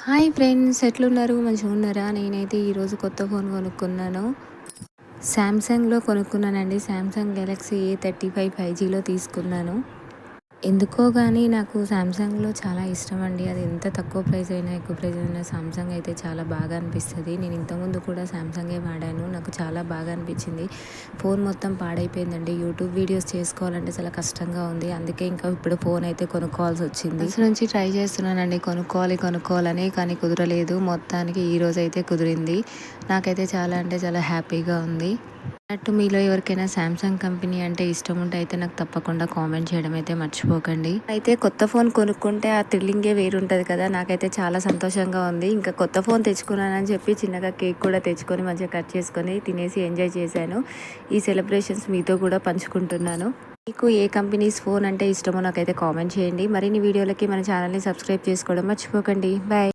Hi friends, ఎట్లున్నారు? మంచిగా ఉన్నారా? నేనైతే ఈరోజు కొత్త ఫోన్ కొనుక్కున్నాను. శాంసంగ్లో కొనుక్కున్నానండి. శాంసంగ్ గెలాక్సీ A35 5Gలో తీసుకున్నాను. ఎందుకో గానీ నాకు శాంసంగ్‌లో చాలా ఇష్టమండి. అది ఎంత తక్కువ ప్రైస్ అయినా, ఎక్కువ ప్రైస్ అయినా శాంసంగ్ అయితే చాలా బాగా అనిపిస్తది. నేను ఇంతకుముందు కూడా శాంసంగే వాడాను. నాకు చాలా బాగా అనిపించింది. ఫోన్ మొత్తం పాడైపోయిందండి. యూట్యూబ్ వీడియోస్ చేసుకోవాలంటే చాలా కష్టంగా ఉంది. అందుకే ఇంకా ఇప్పుడు ఫోన్ అయితే కొనుక్కోవాల్సొచ్చింది. ఫస్ట్ నుంచి ట్రై చేస్తున్నానండి కొనుక్కోవాలని. కానీ కుదరలేదు. మొత్తానికి ఈరోజైతే కుదిరింది. నాకైతే చాలా అంటే చాలా హ్యాపీగా ఉంది. అన్నట్టు మీలో ఎవరికైనా శాంసంగ్ కంపెనీ అంటే ఇష్టం ఉంటే అయితే నాకు తప్పకుండా కామెంట్ చేయడం అయితే మర్చిపోకండి. అయితే కొత్త ఫోన్ కొనుక్కుంటే ఆ థ్రిల్లింగే వేరుంటది కదా! నాకైతే చాలా సంతోషంగా ఉంది. ఇంకా కొత్త ఫోన్ తెచ్చుకున్నానని చెప్పి చిన్నగా కేక్ కూడా తెచ్చుకొని మంచిగా కట్ చేసుకొని తినేసి ఎంజాయ్ చేశాను. ఈ సెలబ్రేషన్స్ మీతో కూడా పంచుకుంటున్నాను. మీకు ఏ కంపెనీస్ ఫోన్ అంటే ఇష్టమో నాకైతే కామెంట్ చేయండి. మరిన్ని వీడియోలకి మన ఛానల్ని సబ్స్క్రైబ్ చేసుకోవడం మర్చిపోకండి. బాయ్.